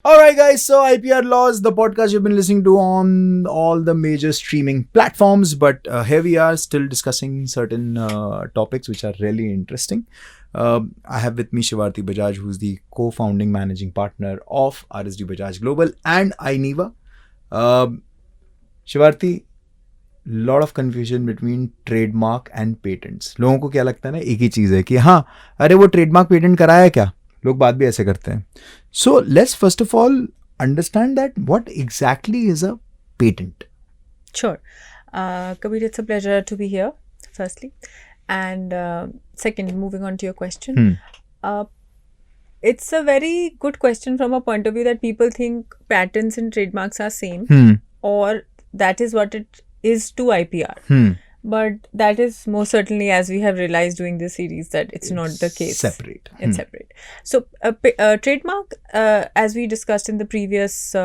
Alright guys, so IPR Laws, the podcast you've been listening to on all the major streaming platforms, but here we are still discussing certain topics which are really interesting. I have with me Shivaarti Bajaj, who's the co-founding managing partner of RSD Bajaj Global and INIEWA. Shivaarti, lot of confusion between trademark and patents. लोगों को क्या लगता है ना, एक ही चीज़ है कि हाँ अरे वो trademark patent कराया है क्या, लोग बात भी ऐसे करते हैं. So let's first of all understand that what exactly is a patent. Sure. Kabir, it's a pleasure to be here, firstly. And second, moving on to your question. It's a very good question from a point of view that people think patents and trademarks are same or that is what it is to IPR. But that is most certainly, as we have realized doing this series, that it's not the case. Separate. It's separate. So a trademark, as we discussed in the previous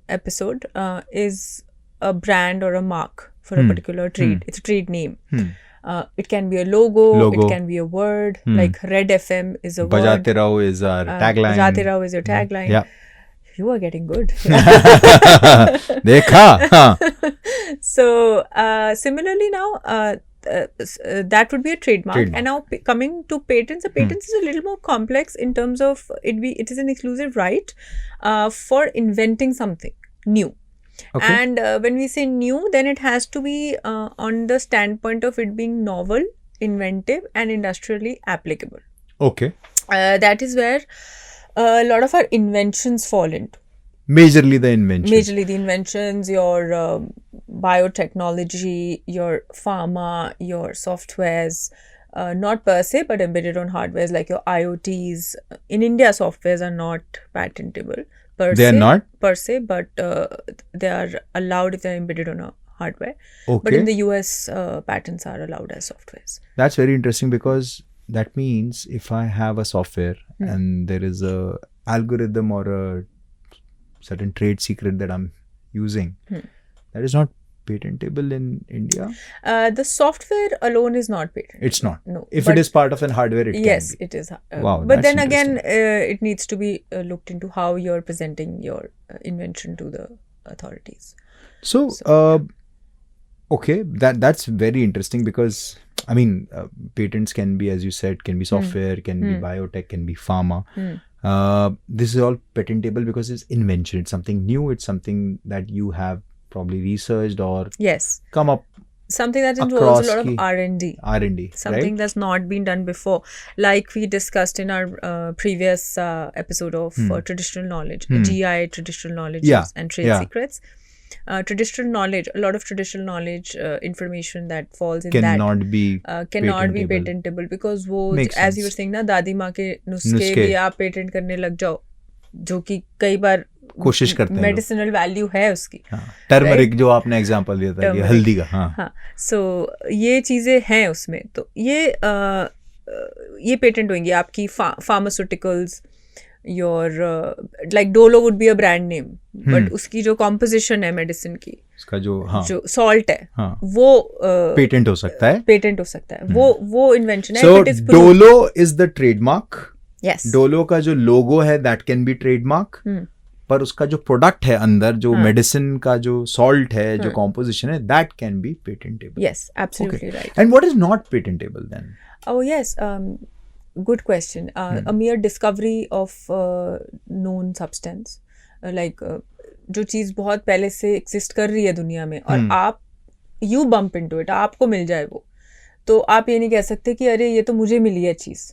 episode, is a brand or a mark for a particular trade. It's a trade name. It can be a logo. It can be a word. Like Red FM is a word. Bajate Raho is our tagline. Bajate Raho is your tagline. Yeah. You are getting good. Dekha. So similarly now, that would be a trademark. And now coming to patents, the patents is a little more complex in terms of it is an exclusive right for inventing something new. Okay. And when we say new, then it has to be on the standpoint of it being novel, inventive, and industrially applicable. Okay. That is where a lot of our inventions fall into. Majorly the inventions, your biotechnology, your pharma, your softwares, not per se, but embedded on hardwares like your IoTs. In India, softwares are not patentable They are not? per se, but they are allowed if they are embedded on a hardware. Okay. But in the US, patents are allowed as softwares. That's very interesting because that means if I have a software and there is a algorithm or a certain trade secret that I'm using, that is not patentable in India? The software alone is not patentable. It's not. No. If it is part of an hardware, it yes, can be. it is. Wow, but then again, it needs to be looked into how you're presenting your invention to the authorities. So okay, that's very interesting because I mean, patents can be, as you said, can be software, can be biotech, can be pharma. This is all patentable because it's invention. It's something new. It's something that you have probably researched or come up. Something that involves a lot of R&D. Something right? that's not been done before. Like we discussed in our previous episode of traditional knowledge, GI, traditional knowledge and trade secrets. Traditional knowledge, a lot of traditional knowledge information that falls in cannot that be patentable because वो as you were saying ना दादी माँ के नुस्खे भी आप patent करने लग जाओ जो कि कई बार कोशिश करते हैं मेडिसिनल वैल्यू है उसकी टर्मरिक जो आपने एग्जांपल दिया था ये हल्दी का हाँ सो ये चीजें हैं उसमें तो ये पेटेंट होंगी आपकी pharmaceuticals your like Dolo would be a brand name but उसकी जो composition है medicine की उसका जो salt है वो पेटेंट हो सकता है वो invention है. So Dolo is the trademark. Yes. Dolo का जो logo है that can be trademark. पर उसका जो product है अंदर जो medicine का जो salt है जो composition है that can be patentable. Yes, absolutely right. And what is not patentable then? Oh yes. Good question. A mere discovery of known substance, like जो चीज़ बहुत पहले से exist कर रही है दुनिया में और आप you bump into it, आपको मिल जाए वो, तो आप ये नहीं कह सकते कि अरे ये तो मुझे मिली है चीज़,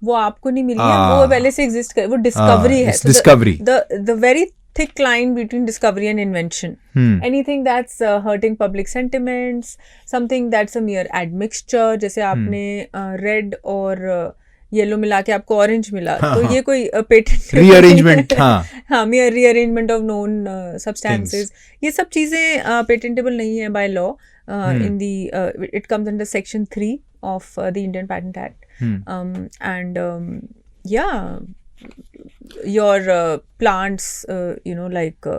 वो आपको नहीं मिली है, वो पहले से exist कर, वो discovery है. Discovery. The very thick line between discovery and invention. Anything that's hurting public sentiments, something that's a mere admixture, जैसे आपने red और येलो मिला के आपको ऑरेंज मिला तो ये कोई patent rearrangement mere rearrangement of known substances ये सब चीजें पेटेंटेबल नहीं है by law in the it comes under section 3 of the Indian Patent Act and yeah your plants like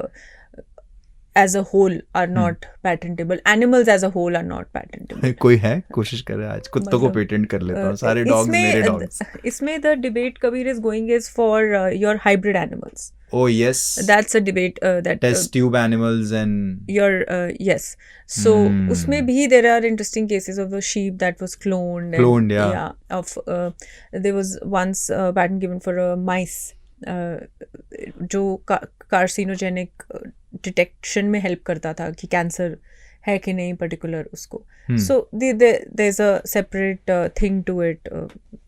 as a whole are not patentable. Animals as a whole are not patentable. कोई है कोशिश कर रहा है आज कुत्तों को patent कर लेता हूँ सारे डॉग्स मेरे डॉग्स. इसमें the debate Kabir is going is for your hybrid animals. Oh yes. That's a debate that test tube animals and yes. So usme bhi there are interesting cases of a sheep that was cloned. There was once a patent given for a mice जो carcinogenic detection में help करता था कि cancer है कि नहीं particular उसको. So there's a separate thing to it.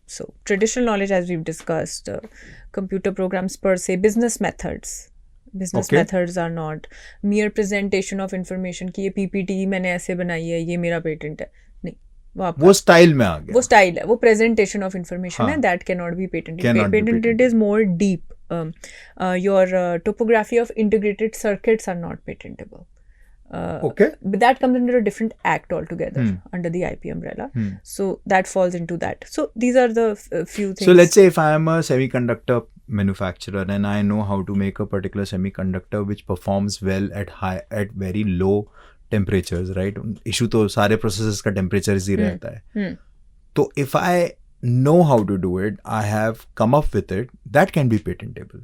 So traditional knowledge, as we've discussed, computer programs per se, business methods are not mere presentation of information कि ये PPT मैंने ऐसे बनाई है, ये मेरा पेटेंट है. नहीं, वो स्टाइल में आ गया. वो स्टाइल है, वो presentation of information है, that cannot be patented. Patented is more deep. Your topography of integrated circuits are not patentable. But that comes under a different act altogether, under the IP umbrella. So that falls into that. So these are the few things. So let's say if I am a semiconductor manufacturer and I know how to make a particular semiconductor which performs well at very low temperatures, right? Issue तो सारे processes का temperature ही रहता है. तो if I know how to do it, I have come up with it, that can be patentable.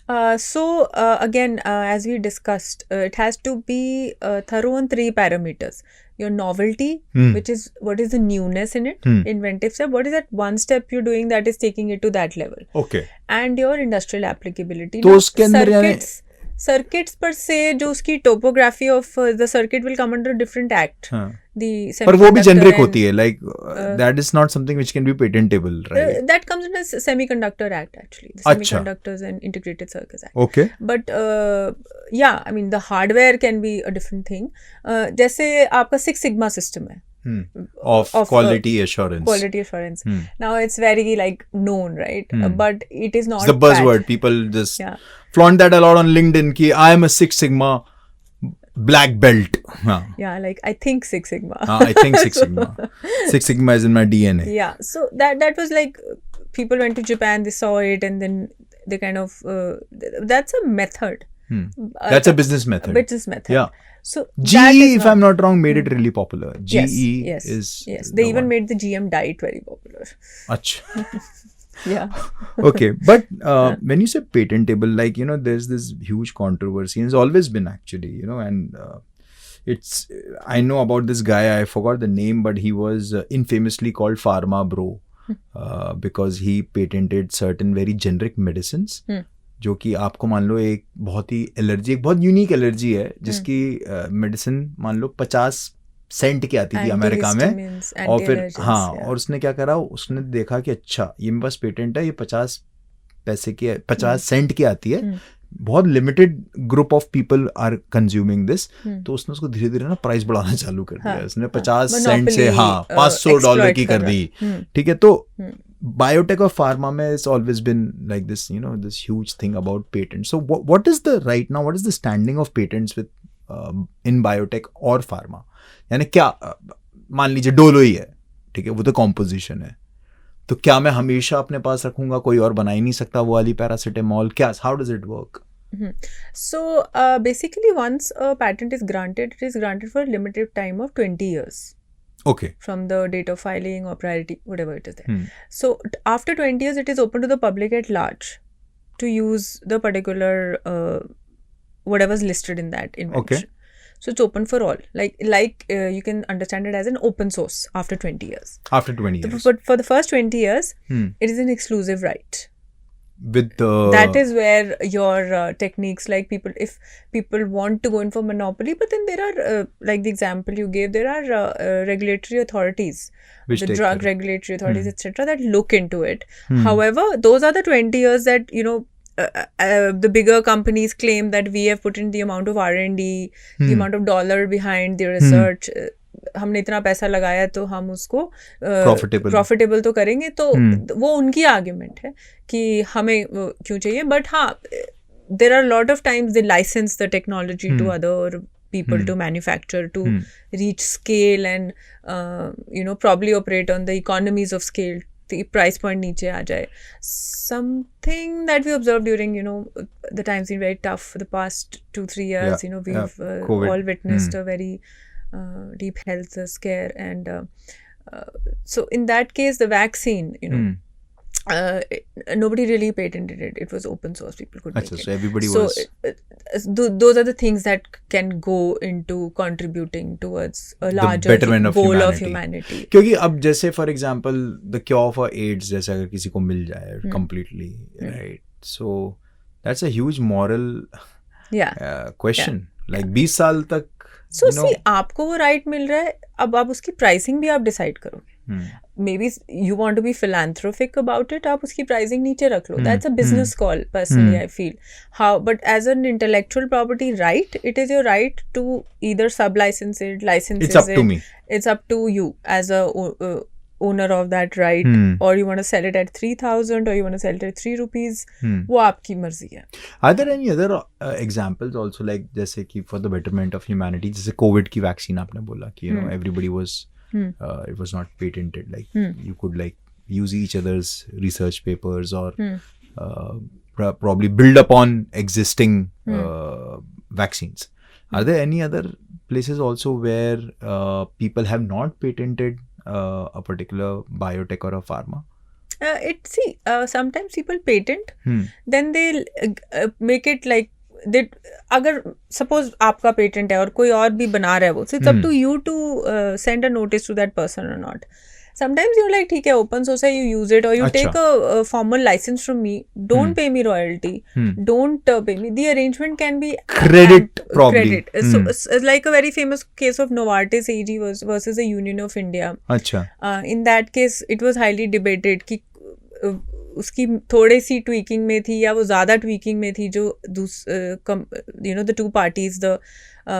Again, as we discussed, it has to be thorough on 3 parameters. Your novelty, which is what is the newness in it, inventive step, what is that one step you're doing that is taking it to that level. Okay. And your industrial applicability. तो उसके अंदर circuits per se, जो उसकी topography of the circuit will come under a different act. पर वो भी generic होती है, like that is not something which can be patentable, right? That comes under Semiconductor Act actually, the Semiconductors and Integrated Circuits Act. Okay. But yeah, I mean the hardware can be a different thing. जैसे आपका Six Sigma system है. Of quality assurance. Quality assurance. Now it's very like known, right? But it is not. It's the buzzword. People just flaunt that a lot on LinkedIn. Ki I am a Six Sigma black belt. Yeah, like I think Six Sigma. I think Six Sigma. Six Sigma is in my DNA. Yeah. So that was like people went to Japan, they saw it, and then they kind of that's a method. That's a business method. Business method. Yeah. So GE, if I'm not wrong, made it really popular. GE is they even made the GM diet very popular. Achha. Yeah. Okay, but when you say patentable, like, you know, there's this huge controversy, and it's always been actually, you know, and it's, I know about this guy, I forgot the name, but he was infamously called Pharma Bro because he patented certain very generic medicines. जो कि आपको मान लो एक बहुत ही allergy, एक बहुत unique allergy है जिसकी मेडिसिन मान लो 50 सेंट की आती थी अमेरिका में, और फिर और उसने क्या करा, उसने देखा कि अच्छा ये मेरे पास पेटेंट है, ये 50 पैसे की 50 सेंट की आती है, बहुत limited group of people are consuming this, तो उसने उसको धीरे धीरे ना प्राइस बढ़ाना चालू कर दिया. उसने 50 सेंट से $500 की कर दी. ठीक है, तो biotech or pharma mein has always been like this, you know, this huge thing about patents. So what is the right now, what is the standing of patents with in biotech or pharma? यानी क्या, मान लीजिए Dolo ही है, ठीक है, वो तो composition है, तो क्या मैं हमेशा अपने पास रखूंगा, कोई और बना ही नहीं सकता वो वाली पैरासिटामोल, क्या, how does it work? So basically once a patent is granted, it is granted for a limited time of 20 years. Okay. From the date of filing or priority, whatever it is there. So after 20 years, it is open to the public at large to use the particular whatever is listed in that invention. Okay. So it's open for all. Like you can understand it as an open source after 20 years. After 20 years. But for the first 20 years, it is an exclusive right. With that is where your techniques, like if people want to go in for monopoly, but then there are like the example you gave, there are regulatory authorities, the drug regulatory authorities, etc., that look into it. However, those are the 20 years that, you know, the bigger companies claim that we have put in the amount of R&D, the amount of dollar behind the research. हमने इतना पैसा लगाया तो हम उसको profitable तो करेंगे, तो वो उनकी आर्ग्यूमेंट है कि हमें क्यों चाहिए. बट हाँ, there are lot of times they license the technology to other people to manufacture, to reach scale and you know, probably operate on the economies of scale, the price point नीचे आ जाए. Something that we observed during, you know, the times been very tough for the past 2-3 years. You know, we've all witnessed a very deep health scare, and so in that case the vaccine, you know, nobody really patented it. It was open source. People could make Achha, it. so everybody So was. those are the things that can go into contributing towards a The larger betterment of goal of humanity. humanity. क्योंकि अब जैसे for example the cure for AIDS जैसे अगर किसी को मिल जाए completely, right? So that's a huge moral question. Like 20 साल तक So see, आपको वो राइट मिल रहा है, अब आप उसकी प्राइसिंग भी आप डिसाइड करोगे. Maybe you want to be philanthropic about it, आप उसकी प्राइसिंग नीचे रख लो. That's a business call, personally, I feel. But as an intellectual property right, it is your right to either sub-license it, license it. It's up to me. It's up to you as a owner of that right, or you want to sell it at 3,000 or you want to sell it at 3 rupees. वो आपकी मर्जी है. Are there any other examples also, like जैसे कि for the betterment of humanity, जैसे Covid की vaccine आपने बोला कि you know everybody was it was not patented, like you could like use each other's research papers or probably build upon existing vaccines. Are there any other places also where people have not patented a particular biotech or a pharma? Sometimes people patent, then they'll make it like that. अगर suppose आपका patent है और कोई और भी बना रहा है वो, so it's up to you to send a notice to that person or not. Sometimes you're like, ठीक है, open source है, you use it, or you take a formal license from me, don't pay me royalty, don't pay me. The arrangement can be credit, probably. So it's like a very famous case of Novartis AG versus the Union of India. अच्छा. In that case, it was highly debated कि उसकी थोड़ी सी tweaking में थी या वो ज़्यादा tweaking में थी जो the two parties, the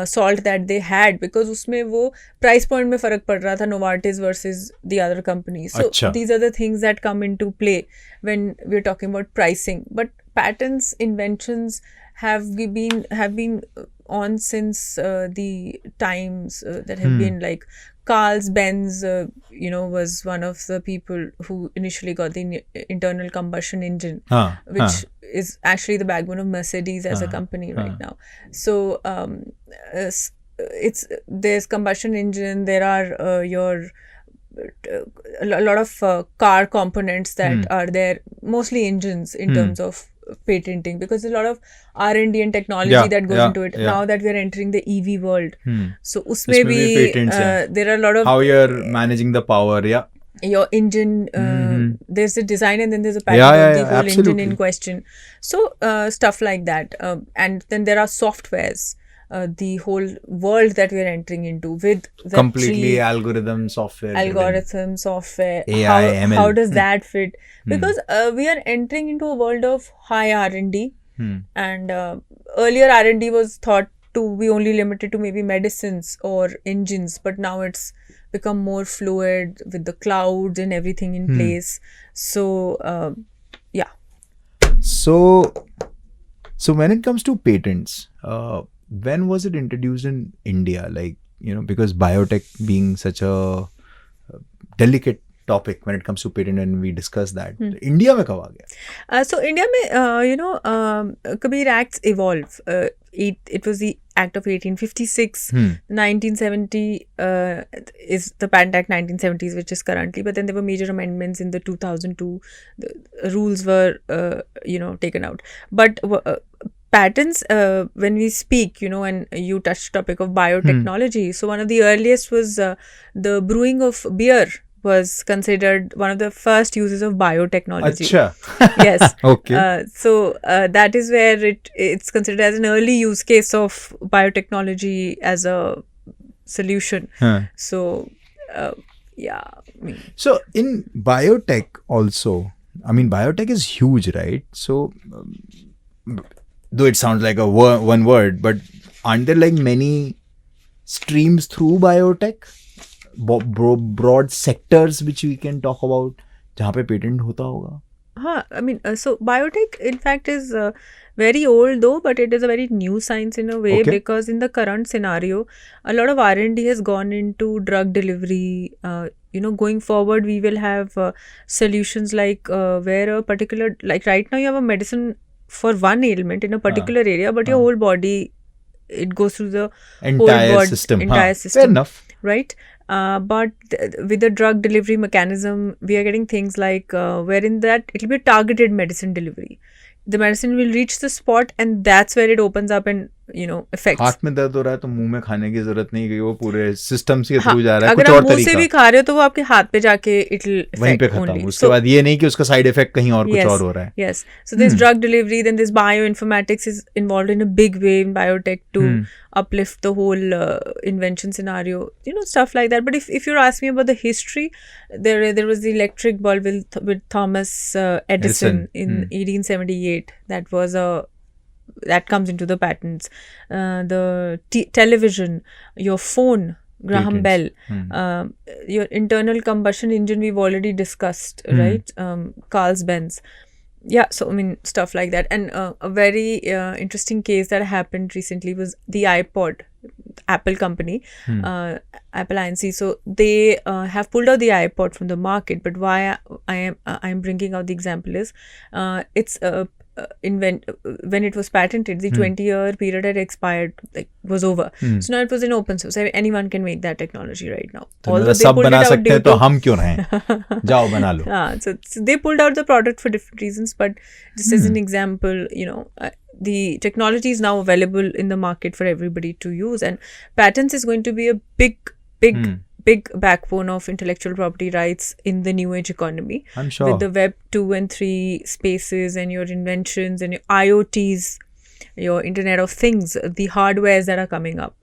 salt that they had, because उसमें वो प्राइस पॉइंट में फ़र्क पड़ रहा था Novartis versus the other companies. So these are the things that come into play when we're talking about pricing. But patents, inventions have been on since the times that have been like Carl Benz, was one of the people who initially got the internal combustion engine, which is actually the backbone of Mercedes as a company right now. So there's combustion engine. There are a lot of car components that are there, mostly engines in terms of patenting, because there's a lot of R&D and technology that goes into it. Now that we're entering the EV world, so usme bhi there are a lot of how you're managing the power, your engine, there's a design and then there's a patent of the whole engine in question. So stuff like that, and then there are softwares. The whole world that we're entering into with completely algorithm software, AI, ML. How does that fit? Because we are entering into a world of high R&D, and earlier R&D was thought to be only limited to maybe medicines or engines, but now it's become more fluid with the clouds and everything in place. So So when it comes to patents, when was it introduced in India? Like, because biotech being such a delicate topic when it comes to patent, and we discussed that. India में कब आ गया? So India में, Kabir Acts evolve. It was the Act of 1856. 1970 is the Patent Act 1970s, which is currently. But then there were major amendments in the 2002. The rules were, taken out. But patents, when we speak, and you touched the topic of biotechnology. So one of the earliest was the brewing of beer was considered one of the first uses of biotechnology. Achha. Yes. Okay. So that is where it's considered as an early use case of biotechnology as a solution. So So in biotech also, biotech is huge, right? So though it sounds like one word, but aren't there like many streams through biotech? Broad sectors which we can talk about जहाँ पे patent होता होगा? So biotech in fact is very old though, but it is a very new science in a way, because in the current scenario, a lot of R&D has gone into drug delivery. Going forward, we will have solutions like where a particular, like right now you have a medicine for one ailment in a particular area, but your whole body, it goes through the entire whole system. Entire system. Fair enough. Right? But with the drug delivery mechanism, we are getting things like wherein that it will be targeted medicine delivery. The medicine will reach the spot, and that's where it opens up and affects. हाथ में दर्द हो रहा है तो मुंह में खाने की जरूरत नहीं कि वो पूरे सिस्टम से हाँ, थ्रू जा रहा है, अगर कुछ आप और मुंह तरीका से भी खा रहे हो तो वो आपके हाथ पे जाके इट विल वहीं पे खत्म, उसके बाद ये नहीं कि उसका साइड इफेक्ट कहीं और कुछ और हो रहा है. Yes. So there's drug delivery, then this bioinformatics is involved in a big way in biotech to uplift the whole invention scenario, stuff like that. But if you're asking me about the history, there was the electric bulb with Thomas Edison in 1878. That comes into the patents. The television, your phone, Graham Bell, your internal combustion engine we've already discussed, right? Carl's Benz. Yeah, so I mean stuff like that. And a very interesting case that happened recently was the iPod, Apple company, Apple Inc. So they have pulled out the iPod from the market. But why I am bringing out the example is it's when it was patented, the 20-year period had expired, was over. So now it was in open source. I mean, anyone can make that technology right now. Although they pulled it out due to हम क्यों रहें? जाओ बना लो. So they pulled out the product for different reasons, but just as an example, the technology is now available in the market for everybody to use, and patents is going to be a big backbone of intellectual property rights in the new age economy. I'm sure. With the Web 2 and 3 spaces and your inventions and your IoTs, your Internet of Things, the hardwares that are coming up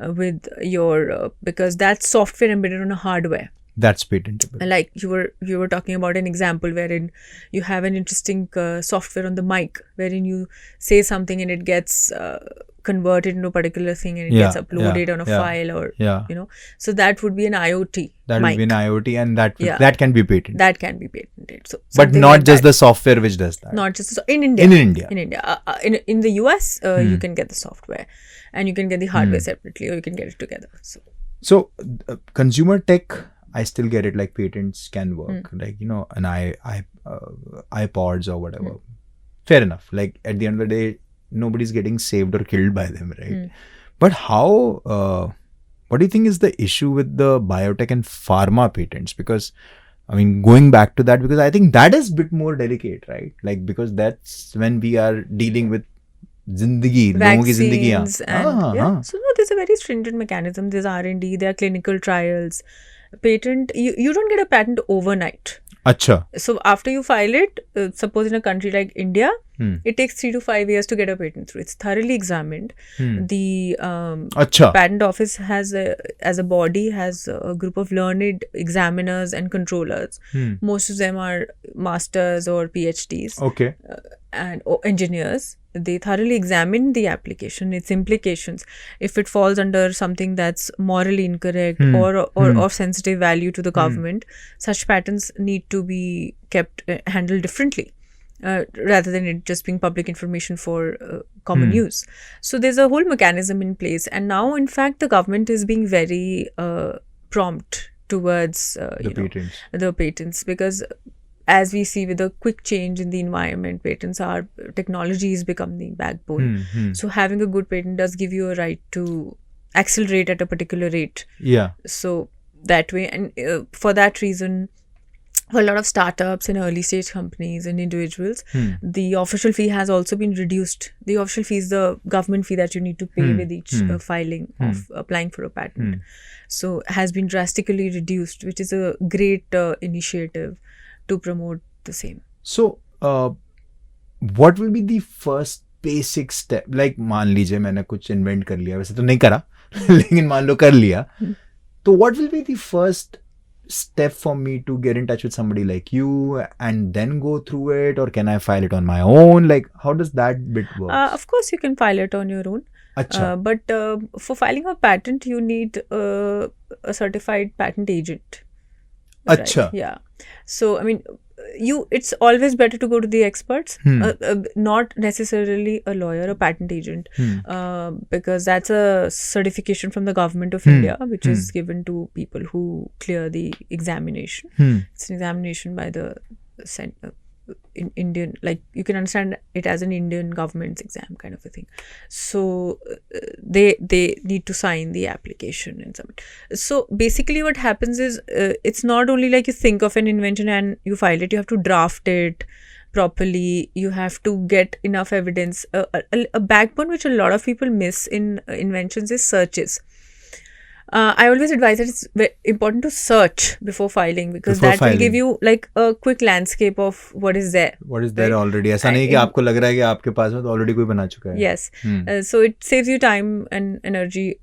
with your because that's software embedded on a hardware. That's patentable. Like you were talking about an example wherein you have an interesting software on the mic wherein you say something and it gets converted into a particular thing and it gets uploaded on a file or so that would be an IoT. That mic. would be an IoT, and that can be patented. That can be patented. So, but not just the software which does that. Not just in India. In the US, you can get the software, and you can get the hardware separately, or you can get it together. So consumer tech, I still get it. Like patents can work, like an iPods or whatever. Fair enough. Like at the end of the day, nobody's getting saved or killed by them, right? But how? What do you think is the issue with the biotech and pharma patents? Because I mean, going back to that, because I think that is a bit more delicate, right? Like because that's when we are dealing with zindagi, logon ki zindagiyan. So no, there's a very stringent mechanism. There's R&D, there are clinical trials. Patent, you don't get a patent overnight. Acha. So after you file it, suppose in a country like India, it takes 3 to 5 years to get a patent through. It's thoroughly examined. The patent office has as a body has a group of learned examiners and controllers. Most of them are masters or PhDs. Okay. And engineers. They thoroughly examine the application, its implications. If it falls under something that's morally incorrect or of sensitive value to the government, such patents need to be handled differently rather than it just being public information for common use. So there's a whole mechanism in place, and now in fact the government is being very prompt towards the patents, because as we see with the quick change in the environment, technology is becoming the backbone. So having a good patent does give you a right to accelerate at a particular rate. Yeah. So that way, and for that reason, for a lot of startups and early stage companies and individuals, the official fee has also been reduced. The official fee is the government fee that you need to pay with each filing of applying for a patent. So has been drastically reduced, which is a great initiative to promote the same. So, what will be the first basic step? Like, मान लीजिए मैंने कुछ invent कर लिया, वैसे तो नहीं करा, लेकिन मान लो कर लिया. So, what will be the first step for me to get in touch with somebody like you and then go through it, or can I file it on my own? Like, how does that bit work? Of course, you can file it on your own. But for filing a patent, you need a certified patent agent. Acha. Right? Yeah. So, I mean, it's always better to go to the experts, not necessarily a lawyer, a patent agent, because that's a certification from the government of India, which is given to people who clear the examination. It's an examination by the in Indian, like you can understand it as an Indian government's exam kind of a thing. So they need to sign the application and submit. So basically what happens is it's not only like you think of an invention and you file it, you have to draft it properly, you have to get enough evidence. A backbone which a lot of people miss in inventions is searches. I always advise that it's very important to search before filing, because that will give you like a quick landscape of what is there. What is there already. ऐसा नहीं कि आपको लग रहा है कि आपके पास में तो already कोई बना चुका है. Yes. So it saves you time and energy,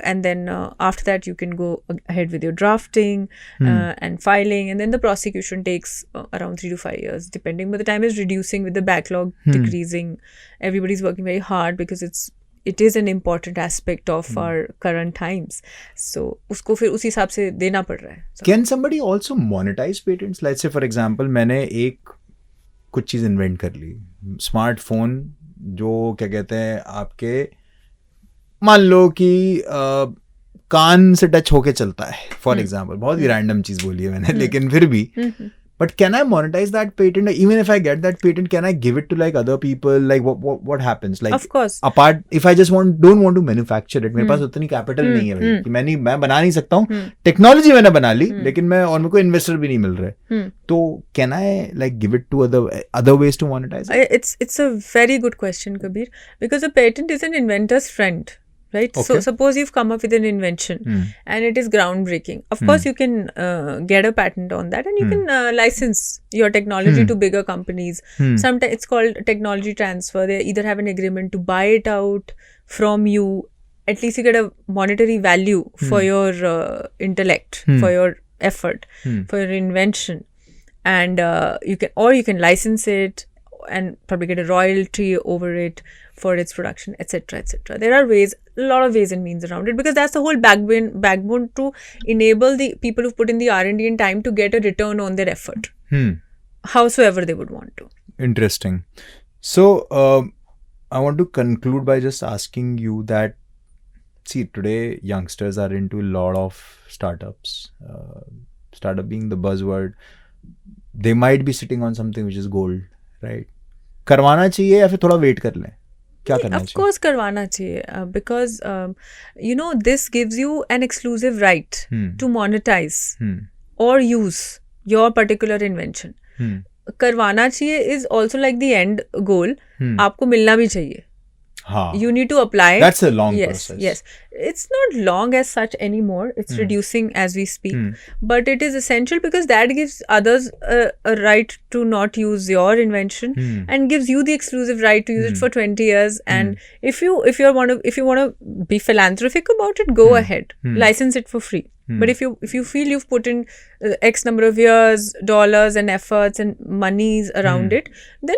and then after that you can go ahead with your drafting and filing, and then the prosecution takes around 3 to 5 years depending, but the time is reducing with the backlog decreasing. Everybody's working very hard because it is an important aspect of our current times. So उसको फिर उसी हिसाब से देना पड़ रहा है. So, Can somebody also monetize patents? Let's say for example मैंने एक कुछ चीज़ इन्वेंट कर ली, स्मार्टफोन जो क्या कहते हैं आपके, मान लो कि कान से टच होके चलता है फॉर एग्जाम्पल, बहुत ही रैंडम चीज़ बोली है मैंने, लेकिन फिर भी but can I monetize that patent? Even if I get that patent, can I give it to like other people? Like what happens? Like of course. Apart, if I just don't want to manufacture it, मेरे पास उतनी capital नहीं है भाई कि मैं बना नहीं सकता हूँ. Technology मैंने बना ली, लेकिन मैं और मेरे को investor भी नहीं मिल रहे. तो can I like give it to other ways to monetize it? It's a very good question, Kabir, because a patent is an inventor's friend. Right. Okay. So suppose you've come up with an invention and it is groundbreaking. Of course, you can get a patent on that, and you can license your technology to bigger companies. Sometimes it's called technology transfer. They either have an agreement to buy it out from you. At least you get a monetary value for your intellect, for your effort, for your invention, and you can license it and probably get a royalty over it for its production, etc., etc. There are a lot of ways and means around it, because that's the whole backbone to enable the people who've put in the R&D and time to get a return on their effort, howsoever they would want to. Interesting. So I want to conclude by just asking you that, see, today youngsters are into a lot of startups, startup being the buzzword. They might be sitting on something which is gold, right? करवाना चाहिए या फिर थोड़ा wait कर लें? क्या करना चाहिए? Of course करवाना चाहिए, because this gives you an exclusive right to monetize or use your particular invention. करवाना चाहिए is also like the end goal. आपको मिलना भी चाहिए. You need to apply. That's a long process. Yes. It's not long as such anymore. It's reducing as we speak. But it is essential because that gives others a right to not use your invention and gives you the exclusive right to use it for 20 years. And if you want to be philanthropic about it, go ahead. License it for free. But if you feel you've put in X number of years, dollars and efforts and monies around it, then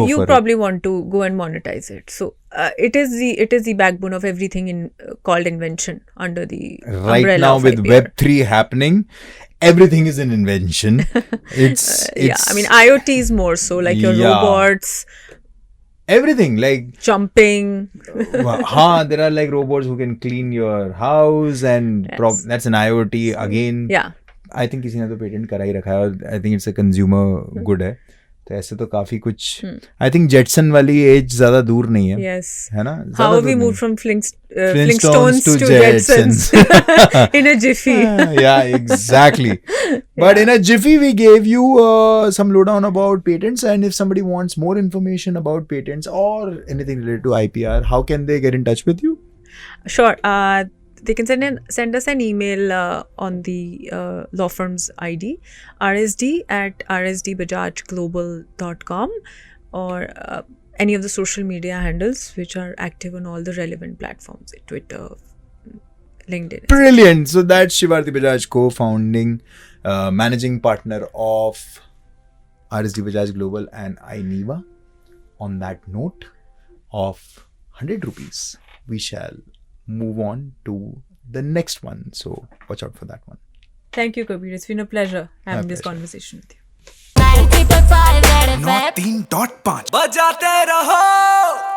you probably want to go and monetize it. So it is the backbone of everything called invention under the right umbrella now of with IPR. Web3 happening. Everything is an invention. It's I mean IoT is more so, like your robots. Everything like jumping. There are like robots who can clean your house, and that's an IoT again. Yeah. I think किसी ने तो patent करा ही रखा है, और I think it's a consumer good है. तो ऐसे तो काफी कुछ, I think जेटसन वाली एज ज्यादा दूर नहीं है. Yes. है ना? How we moved from Flintstones to Jetsons in a jiffy. Yeah, exactly. But in a jiffy, we gave you some lowdown about patents, and if somebody wants more information about patents or anything related to IPR, how can they get in touch with you? Sure. They can send us an email on the law firm's ID, rsd@rsdbajajglobal.com, or any of the social media handles which are active on all the relevant platforms, Twitter, LinkedIn. Brilliant. So that's Shivaarti Bajaj, co-founding managing partner of RSD Bajaj Global and INIEWA. On that note of 100 rupees, we shall move on to the next one. So watch out for that one. Thank you, Kabir. It's been a pleasure having this conversation with you. 93.5 बजाते रहो.